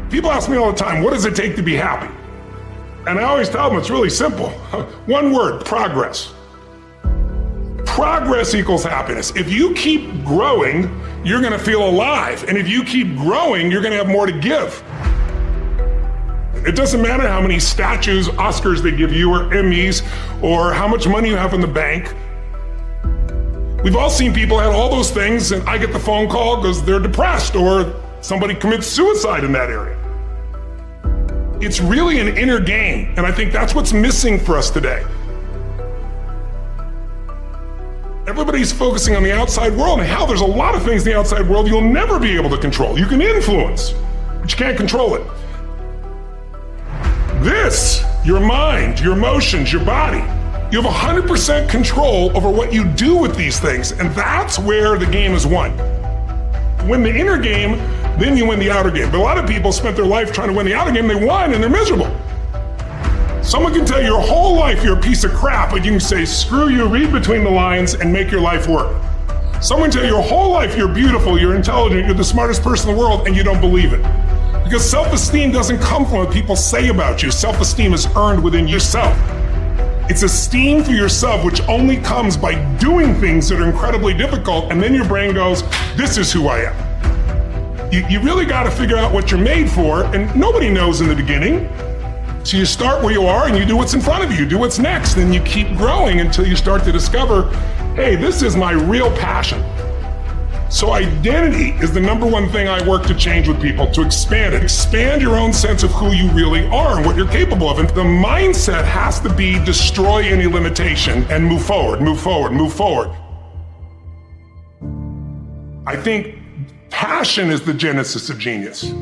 People ask me all the time, what does it take to be happy? And I always tell them it's really simple. One word, progress. Progress equals happiness. If you keep growing, you're gonna feel alive. And if you keep growing, you're gonna have more to give. It doesn't matter how many statues, Oscars they give you, or Emmys, or how much money you have in the bank. We've all seen people have all those things, and I get the phone call because they're depressed, or somebody commits suicide in that area. It's really an inner game, and I think that's what's missing for us today. Everybody's focusing on the outside world, and hell, there's a lot of things in the outside world you'll never be able to control. You can influence, but you can't control it. This, your mind, your emotions, your body, you have 100% control over what you do with these things, and that's where the game is won. Win the inner game, then you win the outer game. But a lot of people spent their life trying to win the outer game, they won, and they're miserable. Someone can tell you your whole life you're a piece of crap, but you can say, screw you, read between the lines, and make your life work. Someone can tell you your whole life you're beautiful, you're intelligent, you're the smartest person in the world, and you don't believe it. Because self-esteem doesn't come from what people say about you. Self-esteem is earned within yourself. It's esteem for yourself, which only comes by doing things that are incredibly difficult, and then your brain goes, this is who I am. You really gotta figure out what you're made for, and nobody knows in the beginning. So you start where you are and you do what's in front of you, do what's next, and you keep growing until you start to discover, hey, this is my real passion. So identity is the number one thing I work to change with people, to expand it. Expand your own sense of who you really are and what you're capable of. And the mindset has to be destroy any limitation and move forward, move forward, move forward. I think passion is the genesis of genius.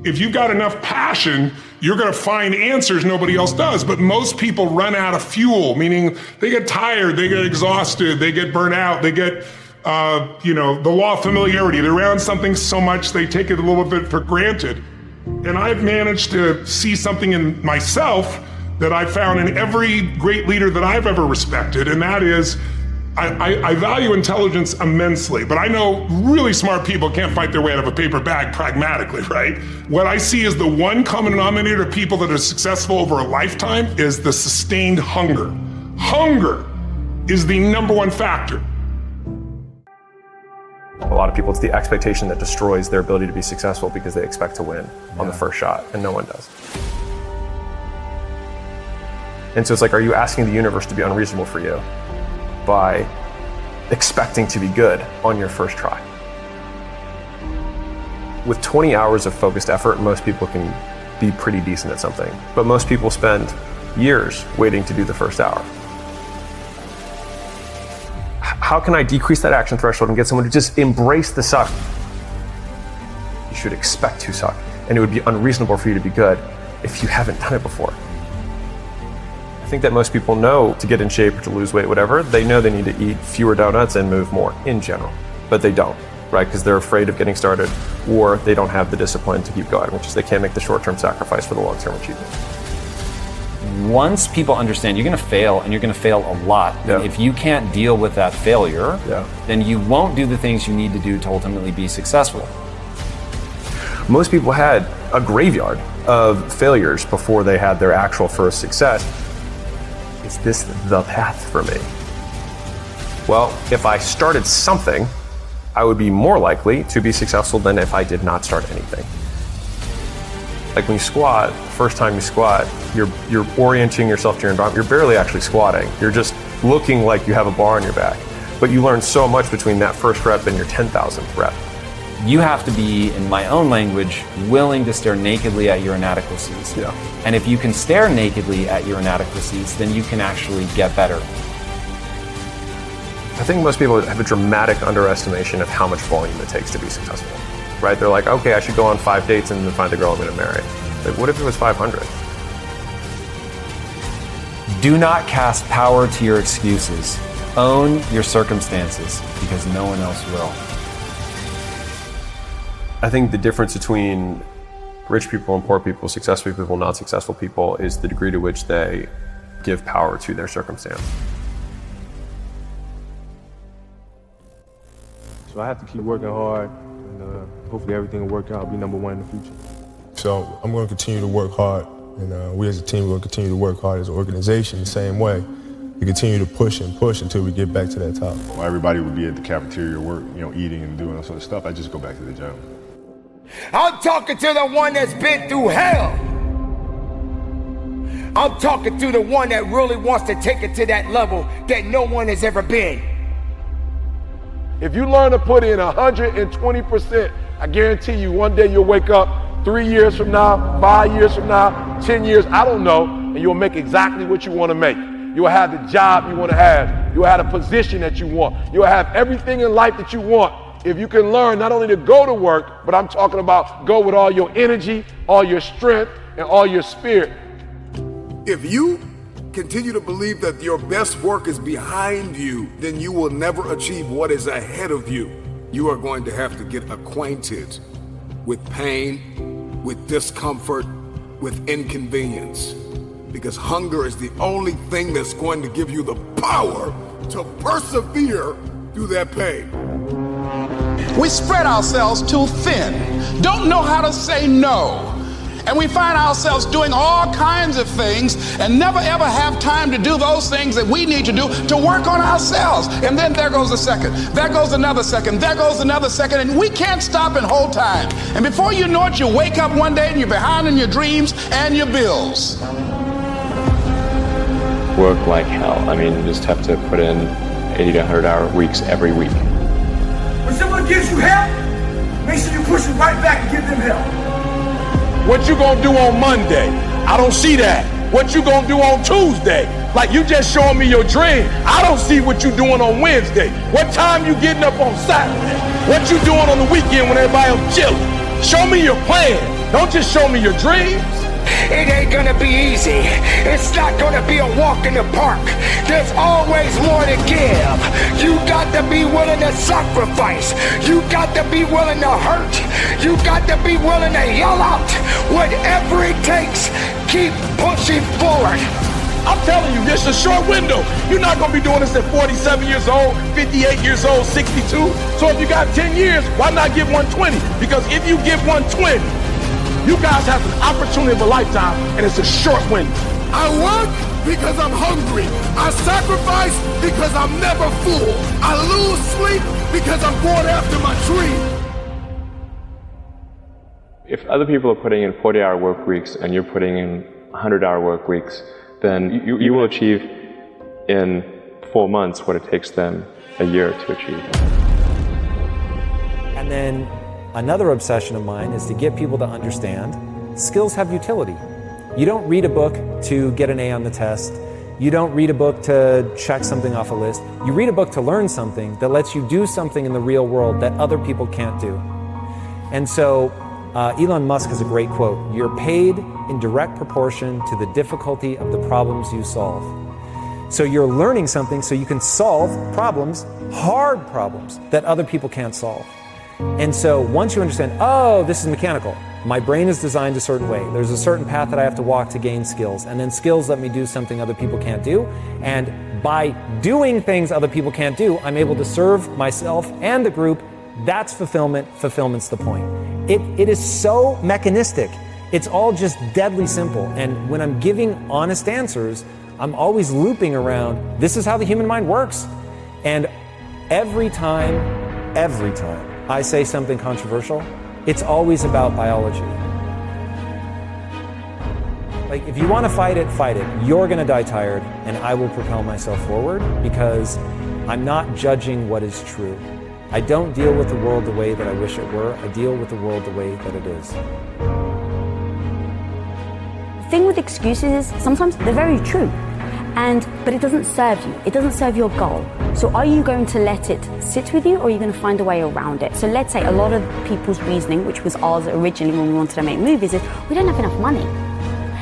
If you've got enough passion, you're gonna find answers nobody else does. But most people run out of fuel, meaning they get tired, they get exhausted, they get burnt out, they get the law of familiarity. They're around something so much they take it a little bit for granted. And I've managed to see something in myself that I've found in every great leader that I've ever respected, and that is, I value intelligence immensely, but I know really smart people can't fight their way out of a paper bag pragmatically, right? What I see as the one common denominator of people that are successful over a lifetime is the sustained hunger. Hunger is the number one factor. A lot of people, it's the expectation that destroys their ability to be successful because they expect to win on the first shot, and no one does. And so it's like, are you asking the universe to be unreasonable for you by expecting to be good on your first try? With 20 hours of focused effort, most people can be pretty decent at something, but most people spend years waiting to do the first hour. How can I decrease that action threshold and get someone to just embrace the suck? You should expect to suck, and it would be unreasonable for you to be good if you haven't done it before. I think that most people know to get in shape or to lose weight, whatever, they know they need to eat fewer donuts and move more in general, but they don't, right? Because they're afraid of getting started, or they don't have the discipline to keep going, which is they can't make the short-term sacrifice for the long-term achievement. Once people understand you're going to fail, and you're going to fail a lot, and if you can't deal with that failure, then you won't do the things you need to do to ultimately be successful. Most people had a graveyard of failures before they had their actual first success. Is this the path for me? Well, if I started something, I would be more likely to be successful than if I did not start anything. Like when you squat, first time you squat, you're orienting yourself to your environment. You're barely actually squatting. You're just looking like you have a bar on your back. But you learn so much between that first rep and your 10,000th rep. You have to be, in my own language, willing to stare nakedly at your inadequacies. And if you can stare nakedly at your inadequacies, then you can actually get better. I think most people have a dramatic underestimation of how much volume it takes to be successful. Right? They're like, okay, I should go on 5 dates and then find the girl I'm going to marry. Like, what if it was 500? Do not cast power to your excuses. Own your circumstances, because no one else will. I think the difference between rich people and poor people, successful people, not successful people, is the degree to which they give power to their circumstance. So I have to keep working hard, and hopefully everything will work out. I'll be number one in the future. So I'm going to continue to work hard, and we as a team are going to continue to work hard as an organization the same way. We continue to push and push until we get back to that top. While everybody would be at the cafeteria, eating and doing all sort of stuff, I just go back to the gym. I'm talking to the one that's been through hell. I'm talking to the one that really wants to take it to that level that no one has ever been. If you learn to put in 120%, I guarantee you one day you'll wake up 3 years from now, 5 years from now, 10 years, I don't know, and you'll make exactly what you want to make. You'll have the job you want to have. You'll have the position that you want. You'll have everything in life that you want. If you can learn not only to go to work, but I'm talking about go with all your energy, all your strength, and all your spirit. If you continue to believe that your best work is behind you, then you will never achieve what is ahead of you. You are going to have to get acquainted with pain, with discomfort, with inconvenience. Because hunger is the only thing that's going to give you the power to persevere through that pain. We spread ourselves too thin, don't know how to say no. And we find ourselves doing all kinds of things and never ever have time to do those things that we need to do to work on ourselves. And then there goes a second, there goes another second, there goes another second, and we can't stop and hold time. And before you know it, you wake up one day and you're behind in your dreams and your bills. Work like hell. I mean, you just have to put in 80 to 100 hour weeks every week. When someone gives you help, make sure you push it right back and give them help. What you gonna do on Monday? I don't see that. What you gonna do on Tuesday? Like you just showing me your dream. I don't see what you doing on Wednesday. What time you getting up on Saturday? What you doing on the weekend when everybody else chilling? Show me your plan. Don't just show me your dreams. It ain't gonna be easy. It's not gonna be a walk in the park. There's always more to give. You got to be willing to sacrifice. You got to be willing to hurt. You got to be willing to yell out. Whatever it takes, keep pushing forward. I'm telling you, this is a short window. You're not gonna be doing this at 47 years old, 58 years old, 62. So if you got 10 years, why not give 120? Because if you give 120, you guys have an opportunity of a lifetime, and it's a short window. I work because I'm hungry. I sacrifice because I'm never full. I lose sleep because I'm going after my dream. If other people are putting in 40-hour work weeks and you're putting in 100-hour work weeks, then you will achieve in 4 months what it takes them a year to achieve. And then another obsession of mine is to get people to understand skills have utility. You don't read a book to get an A on the test. You don't read a book to check something off a list. You read a book to learn something that lets you do something in the real world that other people can't do. And so Elon Musk has a great quote: "You're paid in direct proportion to the difficulty of the problems you solve." So you're learning something so you can solve problems, hard problems, that other people can't solve. And so once you understand, oh, this is mechanical. My brain is designed a certain way. There's a certain path that I have to walk to gain skills. And then skills let me do something other people can't do. And by doing things other people can't do, I'm able to serve myself and the group. That's fulfillment. Fulfillment's the point. It is so mechanistic. It's all just deadly simple. And when I'm giving honest answers, I'm always looping around, this is how the human mind works. And every time I say something controversial, it's always about biology. Like, if you want to fight it, fight it. You're going to die tired, and I will propel myself forward because I'm not judging what is true. I don't deal with the world the way that I wish it were. I deal with the world the way that it is. The thing with excuses is sometimes they're very true, but it doesn't serve you. It doesn't serve your goal. So are you going to let it sit with you, or are you going to find a way around it? So let's say a lot of people's reasoning, which was ours originally when we wanted to make movies, is we don't have enough money.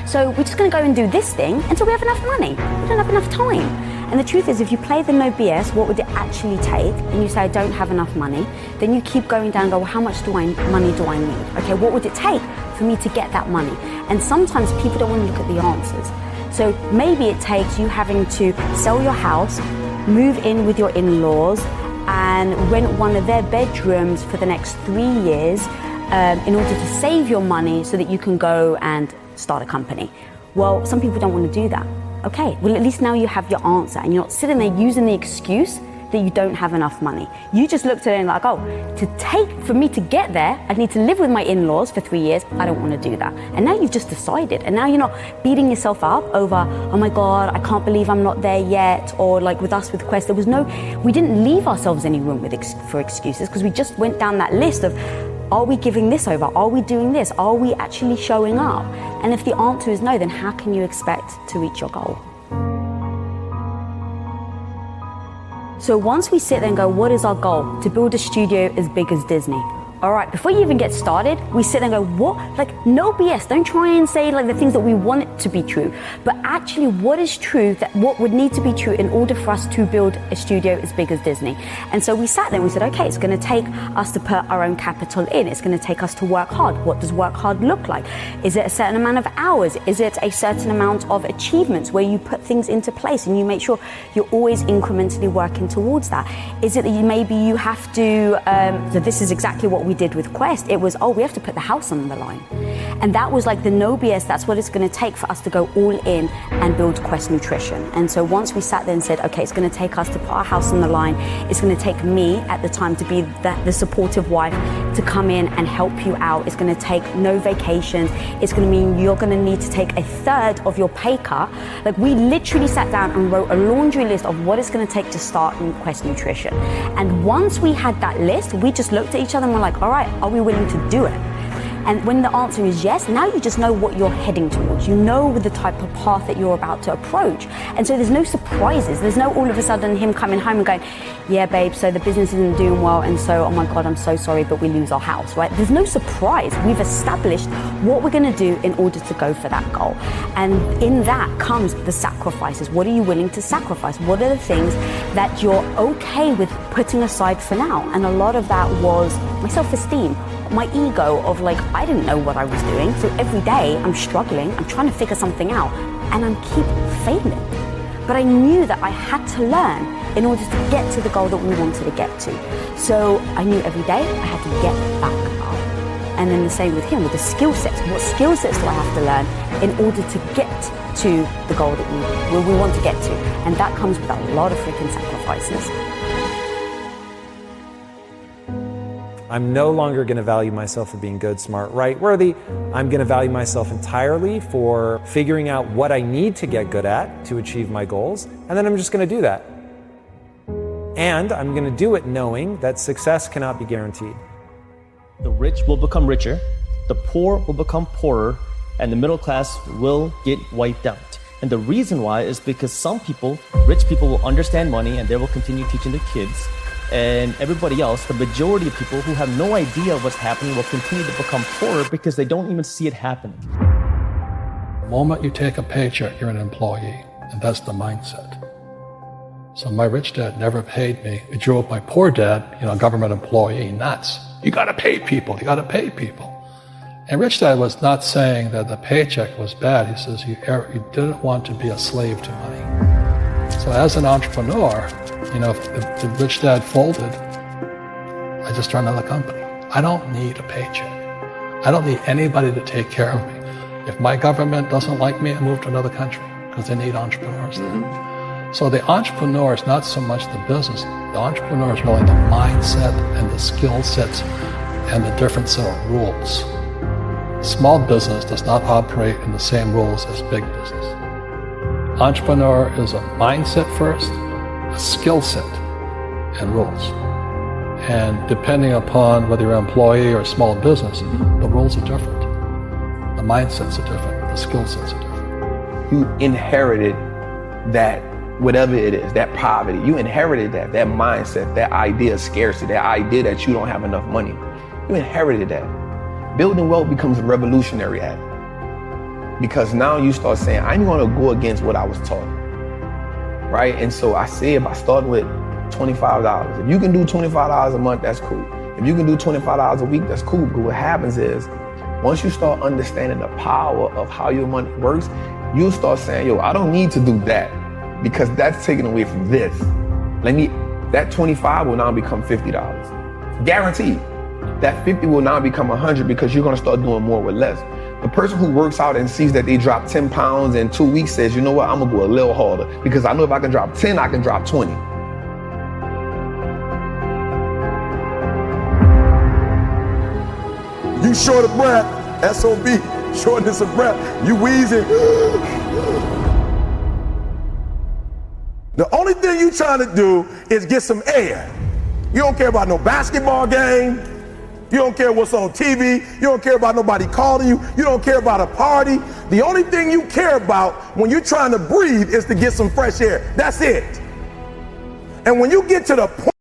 So we're just going to go and do this thing until we have enough money. We don't have enough time. And the truth is, if you play the no BS, what would it actually take? And you say, I don't have enough money. Then you keep going down and go, well, how much money do I need? Okay, what would it take for me to get that money? And sometimes people don't want to look at the answers. So maybe it takes you having to sell your house, move in with your in-laws, and rent one of their bedrooms for the next 3 years, in order to save your money so that you can go and start a company. Well, some people don't want to do that. Okay, well at least now you have your answer and you're not sitting there using the excuse that you don't have enough money. You just looked at it and like, oh, for me to get there, I need to live with my in-laws for 3 years. I don't want to do that. And now you've just decided. And now you're not beating yourself up over, oh my God, I can't believe I'm not there yet. Or like with us with Quest, we didn't leave ourselves any room for excuses because we just went down that list of, are we giving this over? Are we doing this? Are we actually showing up? And if the answer is no, then how can you expect to reach your goal? So once we sit there and go, what is our goal? To build a studio as big as Disney. All right, before you even get started, we sit there and go, what? Like, no BS. Don't try and say like the things that we want it to be true. But actually, what is true, that what would need to be true in order for us to build a studio as big as Disney? And so we sat there and we said, okay, it's going to take us to put our own capital in. It's going to take us to work hard. What does work hard look like? Is it a certain amount of hours? Is it a certain amount of achievements where you put things into place and you make sure you're always incrementally working towards that? Is it that maybe you have to, so this is exactly what we did with Quest. It was, we have to put the house on the line. And that was like the no BS, that's what it's going to take for us to go all in and build Quest Nutrition. And so once we sat there and said, okay, it's going to take us to put our house on the line, it's going to take me at the time to be the supportive wife to come in and help you out. It's going to take no vacations. It's going to mean you're going to need to take a third of your pay cut. Like we literally sat down and wrote a laundry list of what it's going to take to start in Quest Nutrition. And once we had that list, we just looked at each other and we're like, all right, are we willing to do it? And when the answer is yes, now you just know what you're heading towards. You know the type of path that you're about to approach. And so there's no surprises. There's no all of a sudden him coming home and going, yeah, babe, so the business isn't doing well. And so, oh my God, I'm so sorry, but we lose our house, right? There's no surprise. We've established what we're going to do in order to go for that goal. And in that comes the sacrifices. What are you willing to sacrifice? What are the things that you're okay with putting aside for now? And a lot of that was my self-esteem, my ego of like, I didn't know what I was doing. So every day I'm struggling, I'm trying to figure something out and I'm keep failing. But I knew that I had to learn in order to get to the goal that we wanted to get to. So I knew every day I had to get back up. And then the same with him, with the skill sets. What skill sets do I have to learn in order to get to the goal that we want to get to? And that comes with a lot of freaking sacrifices. I'm no longer going to value myself for being good, smart, right, worthy. I'm going to value myself entirely for figuring out what I need to get good at to achieve my goals, and then I'm just going to do that. And I'm going to do it knowing that success cannot be guaranteed. The rich will become richer, the poor will become poorer, and the middle class will get wiped out. And the reason why is because some people, rich people, will understand money and they will continue teaching their kids. And everybody else, the majority of people who have no idea what's happening, will continue to become poorer because they don't even see it happening. The moment you take a paycheck, you're an employee, and that's the mindset. So my rich dad never paid me. It drove my poor dad, government employee, nuts. You gotta pay people, you gotta pay people. And rich dad was not saying that the paycheck was bad. He says you didn't want to be a slave to money. So as an entrepreneur, if the rich dad folded, I just started another company. I don't need a paycheck. I don't need anybody to take care of me. If my government doesn't like me, I move to another country because they need entrepreneurs there. So the entrepreneur is not so much the business. The entrepreneur is really the mindset and the skill sets and the different set of rules. Small business does not operate in the same rules as big business. Entrepreneur is a mindset first, a skill set, and rules. And depending upon whether you're an employee or a small business, the rules are different. The mindsets are different. The skill sets are different. You inherited that, whatever it is, that poverty. You inherited that mindset, that idea of scarcity, that idea that you don't have enough money. You inherited that. Building wealth becomes a revolutionary act. Because now you start saying, I'm going to go against what I was taught. Right? And so I said, I started with $25. If you can do $25 a month, that's cool. If you can do $25 a week, that's cool. But what happens is, once you start understanding the power of how your money works, you'll start saying, I don't need to do that because that's taken away from this. That 25 will now become $50. Guaranteed. That 50 will now become 100 because you're gonna start doing more with less. The person who works out and sees that they drop 10 pounds in 2 weeks says, you know what, I'm gonna go a little harder because I know if I can drop 10, I can drop 20. You short of breath, SOB, shortness of breath, you wheezing. The only thing you trying to do is get some air. You don't care about no basketball game. You don't care what's on TV. You don't care about nobody calling you. You don't care about a party. The only thing you care about when you're trying to breathe is to get some fresh air. That's it. And when you get to the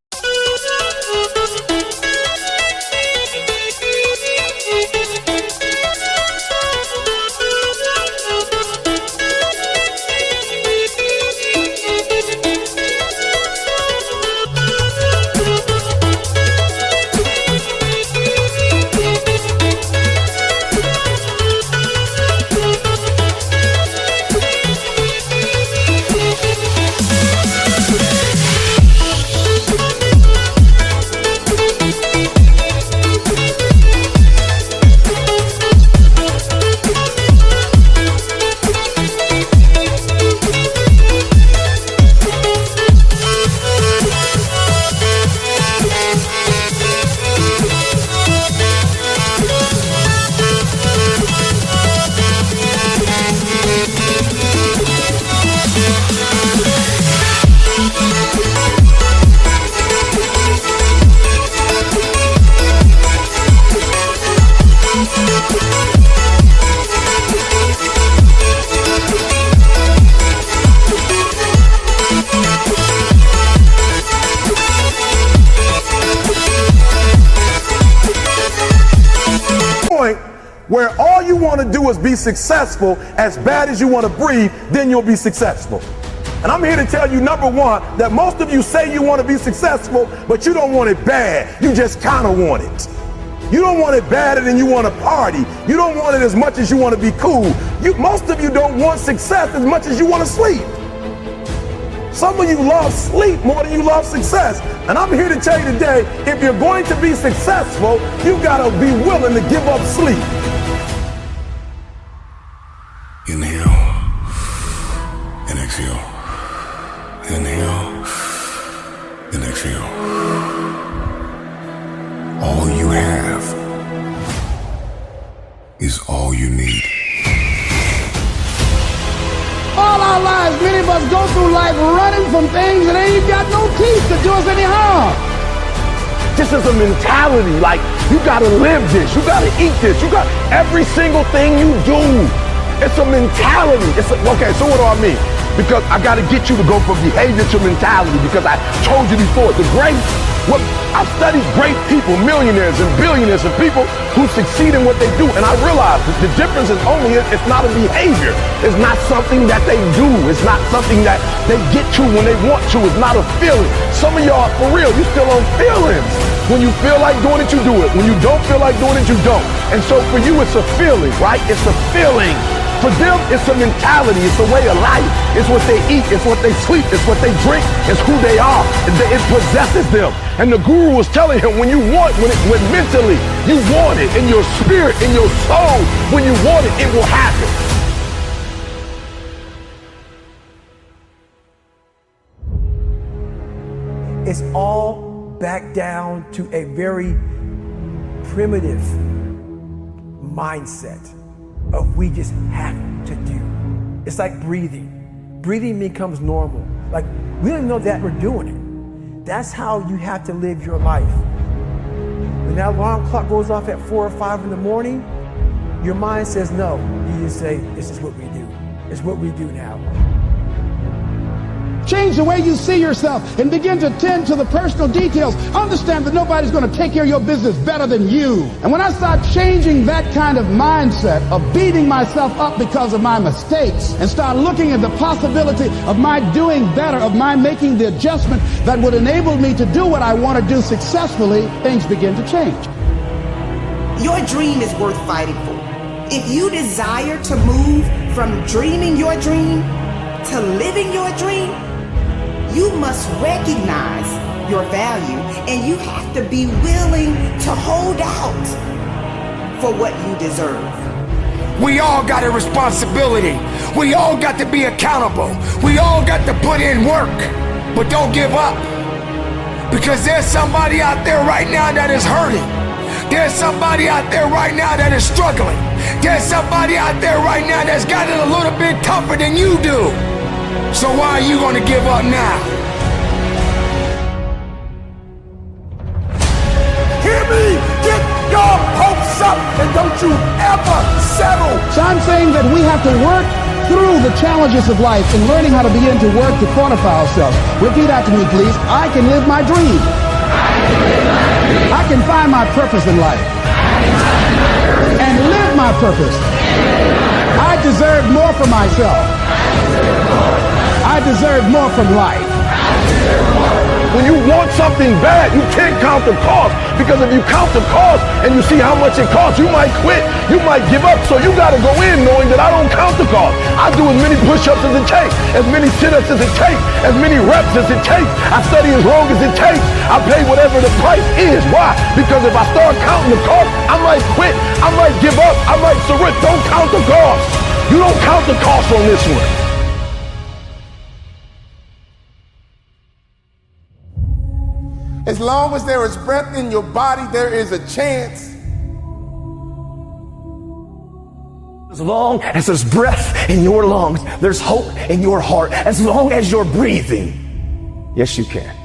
point where all you want to do is be successful, as bad as you want to breathe, then you'll be successful. And I'm here to tell you, number one, that most of you say you want to be successful, but you don't want it bad. You just kind of want it. You don't want it badder than you want to party. You don't want it as much as you want to be cool. Most of you don't want success as much as you want to sleep. Some of you love sleep more than you love success. And I'm here to tell you today, if you're going to be successful, you got to be willing to give up sleep. Inhale and exhale. Inhale and exhale. All you have is all you need. All our lives, many of us go through life running from things that ain't got no teeth to do us any harm. This is a mentality, like you gotta live this, you gotta eat this, you got every single thing you do. It's a mentality. Okay, so what do I mean? Because I gotta get you to go from behavior to mentality, because I told you before, I've studied great people, millionaires and billionaires and people who succeed in what they do, and I realized that the difference is only it's not a behavior. It's not something that they do. It's not something that they get to when they want to. It's not a feeling. Some of y'all, for real, you still on feelings. When you feel like doing it, you do it. When you don't feel like doing it, you don't. And so for you, it's a feeling, right? It's a feeling. For them, it's a mentality. It's a way of life. It's what they eat. It's what they sleep. It's what they drink. It's who they are. It possesses them. And the guru was telling him, when mentally you want it, in your spirit, in your soul, when you want it, it will happen. It's all back down to a very primitive mindset of we just have to do. It's like breathing. Breathing becomes normal. Like we don't even know that we're doing it. That's how you have to live your life. When that alarm clock goes off at 4 or 5 in the morning, your mind says no. You just say, this is what we do. It's what we do now. Change the way you see yourself and begin to tend to the personal details. Understand that nobody's going to take care of your business better than you. And when I start changing that kind of mindset of beating myself up because of my mistakes and start looking at the possibility of my doing better, of my making the adjustment that would enable me to do what I want to do successfully, things begin to change. Your dream is worth fighting for. If you desire to move from dreaming your dream to living your dream, you must recognize your value, and you have to be willing to hold out for what you deserve. We all got a responsibility. We all got to be accountable. We all got to put in work, but don't give up. Because there's somebody out there right now that is hurting. There's somebody out there right now that is struggling. There's somebody out there right now that's got it a little bit tougher than you do. So why are you gonna give up now? Hear me! Get your hopes up and don't you ever settle! So I'm saying that we have to work through the challenges of life and learning how to begin to work to quantify ourselves. Repeat after me, please. I can live my dream. I can find my purpose in life. And live my purpose. I deserve more for myself. I deserve more from life. When you want something bad, you can't count the cost. Because if you count the cost and you see how much it costs, you might quit. You might give up. So you got to go in knowing that I don't count the cost. I do as many push-ups as it takes, as many sit-ups as it takes, as many reps as it takes. I study as long as it takes. I pay whatever the price is. Why? Because if I start counting the cost, I might quit. I might give up. I might surrender. Don't count the cost. You don't count the cost on this one. As long as there is breath in your body, there is a chance. As long as there's breath in your lungs, there's hope in your heart. As long as you're breathing, yes, you can.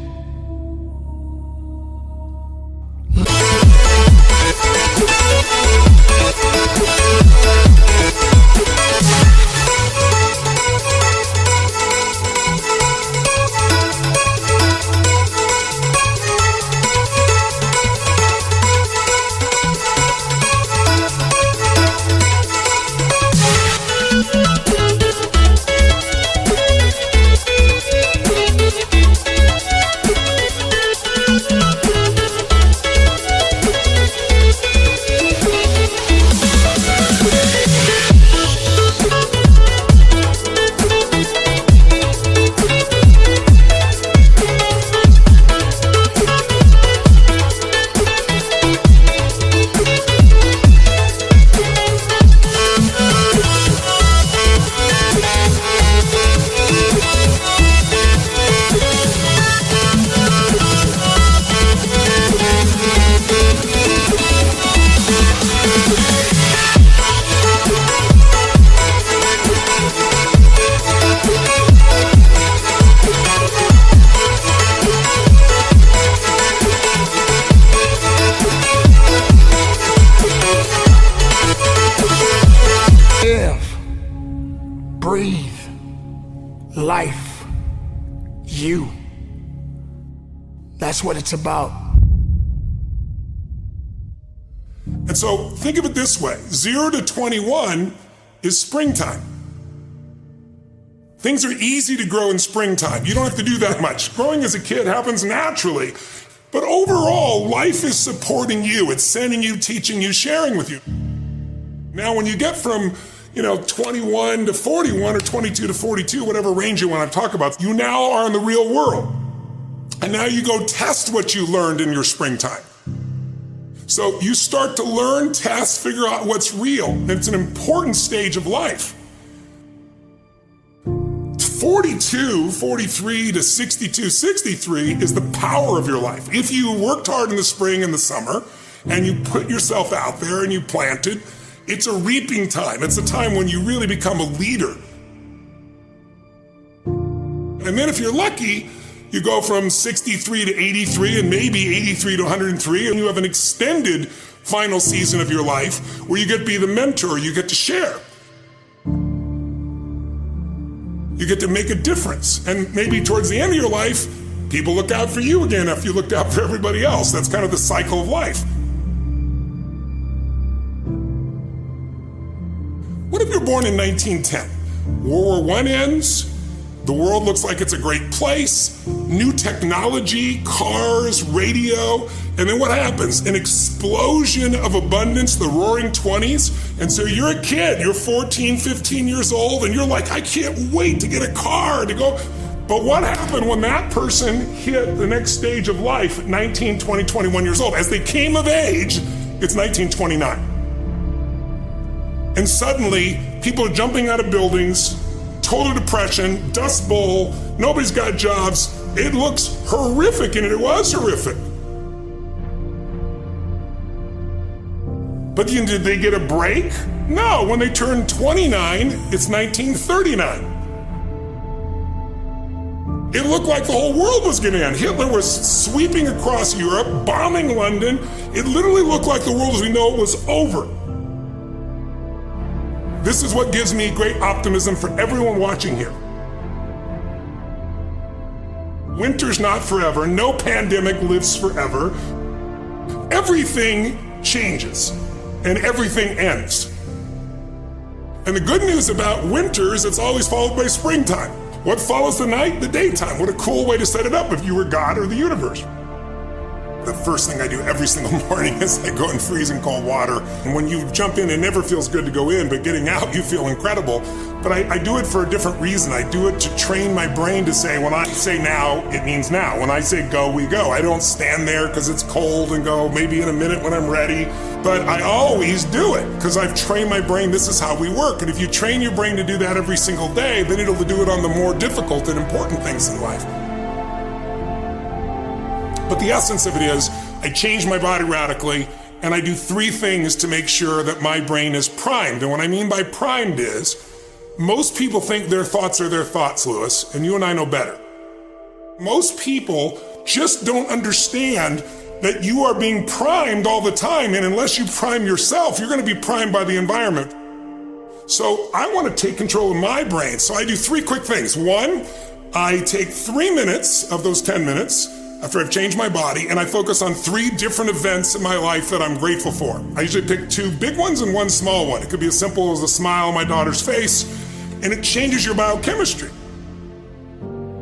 life, you. That's what it's about. And so think of it this way, 0 to 21 is springtime. Things are easy to grow in springtime. You don't have to do that much. Growing as a kid happens naturally. But overall, life is supporting you. It's sending you, teaching you, sharing with you. Now, when you get from 21 to 41 or 22 to 42, whatever range you want to talk about, you now are in the real world. And now you go test what you learned in your springtime. So you start to learn, test, figure out what's real. And it's an important stage of life. 42, 43 to 62, 63 is the power of your life. If you worked hard in the spring and the summer, and you put yourself out there and you planted, it's a reaping time. It's a time when you really become a leader. And then if you're lucky, you go from 63 to 83 and maybe 83 to 103, and you have an extended final season of your life where you get to be the mentor, you get to share. You get to make a difference. And maybe towards the end of your life, people look out for you again after you looked out for everybody else. That's kind of the cycle of life. What if you're born in 1910? World War I ends, the world looks like it's a great place, new technology, cars, radio, and then what happens? An explosion of abundance, the roaring 20s, and so you're a kid, you're 14, 15 years old, and you're like, I can't wait to get a car, to go. But what happened when that person hit the next stage of life at 19, 20, 21 years old? As they came of age, it's 1929. And suddenly, people are jumping out of buildings, total depression, dust bowl, nobody's got jobs. It looks horrific, and it was horrific. But did they get a break? No, when they turned 29, it's 1939. It looked like the whole world was gonna end. Hitler was sweeping across Europe, bombing London. It literally looked like the world as we know it was over. This is what gives me great optimism for everyone watching here. Winter's not forever. No pandemic lives forever. Everything changes and everything ends. And the good news about winter is it's always followed by springtime. What follows the night? The daytime. What a cool way to set it up if you were God or the universe. The first thing I do every single morning is I go in freezing cold water. And when you jump in, it never feels good to go in, but getting out, you feel incredible. But I do it for a different reason. I do it to train my brain to say, when I say now, it means now. When I say go, we go. I don't stand there because it's cold and go maybe in a minute when I'm ready. But I always do it because I've trained my brain. This is how we work. And if you train your brain to do that every single day, then it'll do it on the more difficult and important things in life. But the essence of it is, I change my body radically, and I do 3 things to make sure that my brain is primed. And what I mean by primed is, most people think their thoughts are their thoughts, Lewis, and you and I know better. Most people just don't understand that you are being primed all the time, and unless you prime yourself, you're gonna be primed by the environment. So I wanna take control of my brain, so I do 3 quick things. 1, I take 3 minutes of those 10 minutes, after I've changed my body, and I focus on 3 different events in my life that I'm grateful for. I usually pick 2 big ones and 1 small one. It could be as simple as a smile on my daughter's face, and it changes your biochemistry.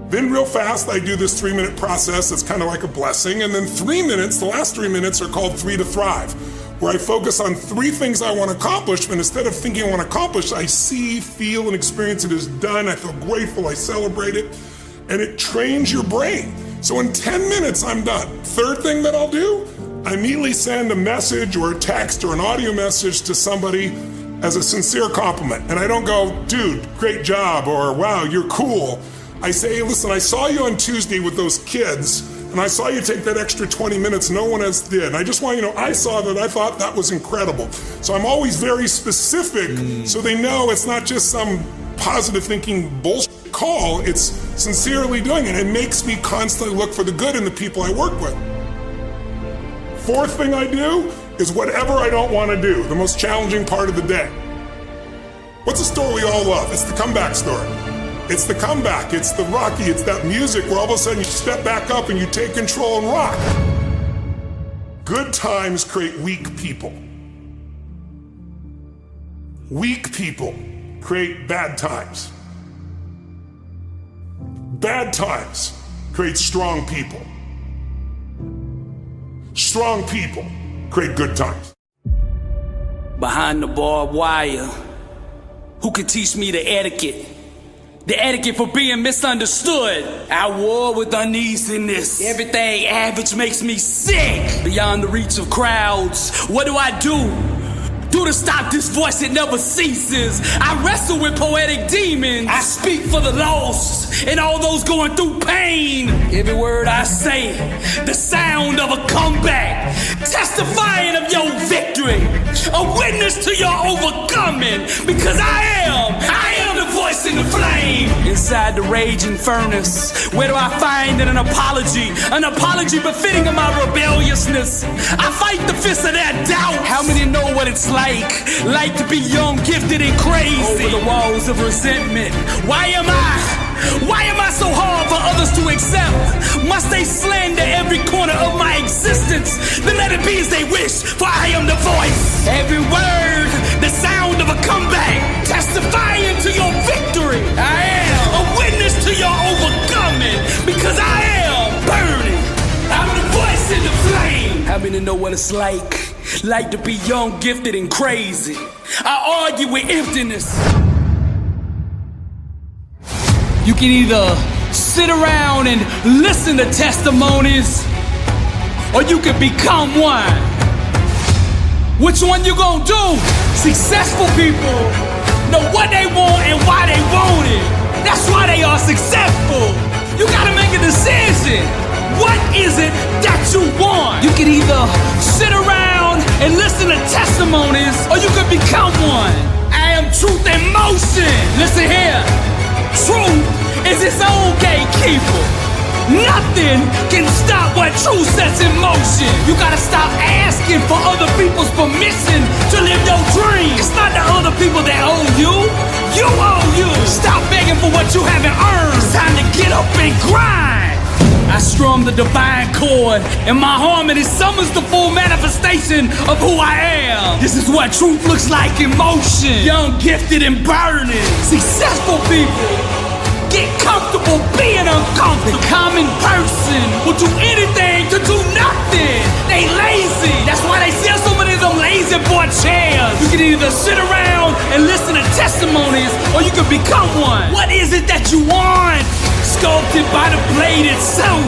Then real fast, I do this 3-minute process that's kind of like a blessing, and then 3 minutes, the last 3 minutes are called 3 to Thrive, where I focus on 3 things I want to accomplish, but instead of thinking I want to accomplish, I see, feel, and experience it as done. I feel grateful, I celebrate it, and it trains your brain. So in 10 minutes, I'm done. 3rd thing that I'll do, I immediately send a message or a text or an audio message to somebody as a sincere compliment. And I don't go, dude, great job, or wow, you're cool. I say, hey, listen, I saw you on Tuesday with those kids, and I saw you take that extra 20 minutes no one else did. And I just want you to know, I saw that, I thought that was incredible. So I'm always very specific so they know it's not just some positive thinking bullshit call, it's sincerely doing it. It makes me constantly look for the good in the people I work with. 4th thing I do is whatever I don't want to do, the most challenging part of the day. What's a story we all love? It's the comeback story. It's the comeback, it's the Rocky, it's that music where all of a sudden you step back up and you take control and rock. Good times create weak people. Weak people create bad times. Bad times create strong people. Strong people create good times. Behind the barbed wire, who can teach me the etiquette? The etiquette for being misunderstood. I war with uneasiness. Everything average makes me sick. Beyond the reach of crowds, what do? Do to stop this voice that never ceases. I wrestle with poetic demons. I speak for the lost and all those going through pain. Every word I say, the sound of a comeback, testifying of your victory, a witness to your overcoming. Because I am the voice in the flame. Inside the raging furnace, where do I find an apology? An apology befitting of my rebelliousness. I fight the fist of that doubt. How many know what it's like to be young, gifted, and crazy? Over the walls of resentment. Why am I so hard for others to accept? Must they slander every corner of my existence? Then let it be as they wish, for I am the voice. Every word, the sound of a comeback, testifying to your victory. I am a witness to your overcoming, because I am burning. I'm the voice in the flame. How many know what it's like to be young, gifted, and crazy? I argue with emptiness. You can either sit around and listen to testimonies, or you could become one. Which one you gonna do? Successful people know what they want and why they want it. That's why they are successful. You gotta make a decision. What is it that you want? You can either sit around and listen to testimonies, or you could become one. I am truth in motion. Listen here. Truth is its own gatekeeper. Nothing can stop what truth sets in motion. You gotta stop asking for other people's permission to live your dream. It's not the other people that owe you. You owe you. Stop begging for what you haven't earned. It's time to get up and grind. I strum the divine chord, and my harmony summons the full manifestation of who I am. This is what truth looks like in motion. Young, gifted, and burning. Successful people get comfortable being uncomfortable. The common person will do anything to do nothing. They lazy. That's why they sell so many of them lazy boy chairs. You can either sit around and listen to testimonies, or you can become one. What is it that you want? Sculpted by the blade itself.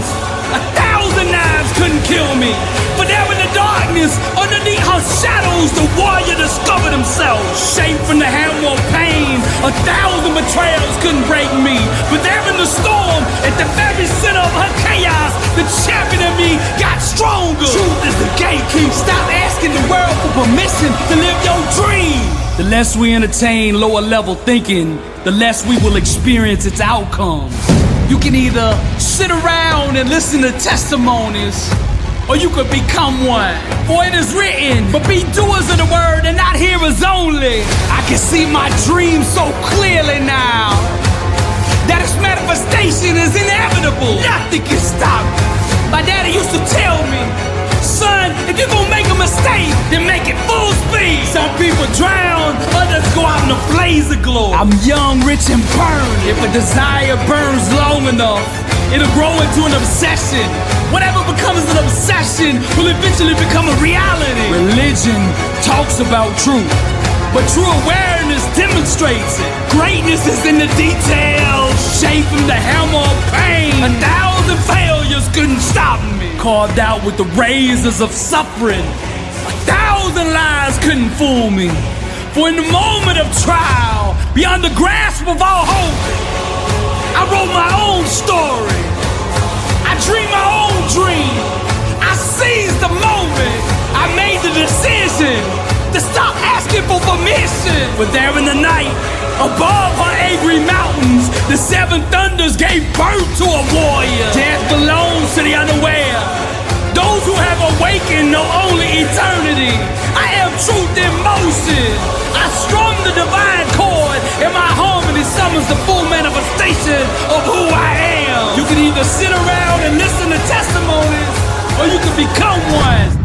1,000 knives couldn't kill me. But there in the darkness, underneath her shadows, the warrior discovered himself. Shaped from the hammer of pain, 1,000 betrayals couldn't break me. But there in the storm, at the very center of her chaos, the champion in me got stronger. Truth is the gatekeeper. Stop asking the world for permission to live your dream. The less we entertain lower level thinking, the less we will experience its outcomes. You can either sit around and listen to testimonies, or you could become one. For it is written, but be doers of the word and not hearers only. I can see my dreams so clearly now that its manifestation is inevitable. Nothing can stop me. My daddy used to tell me, son, if you're gonna make a mistake, then make it full speed. Some people drown, others go out in a blaze of glory. I'm young, rich, and burned. If a desire burns long enough, it'll grow into an obsession. Whatever becomes an obsession will eventually become a reality. Religion talks about truth, but true awareness demonstrates it. Greatness is in the details, shaped from the hammer of pain. 1,000 failures couldn't stop me. Carved out with the razors of suffering. 1,000 lies couldn't fool me. For in the moment of trial, beyond the grasp of all hope, I wrote my own story. I dreamed my own dream. I seized the moment. I made the decision to stop asking for permission. But there in the night, above her angry mountains, the seven thunders gave birth to a warrior. Death belongs to the unaware. Those who have awakened know only eternity. I am truth in motion. I strum the divine chord, and my harmony summons the full manifestation of who I am. You can either sit around and listen to testimonies, or you can become one.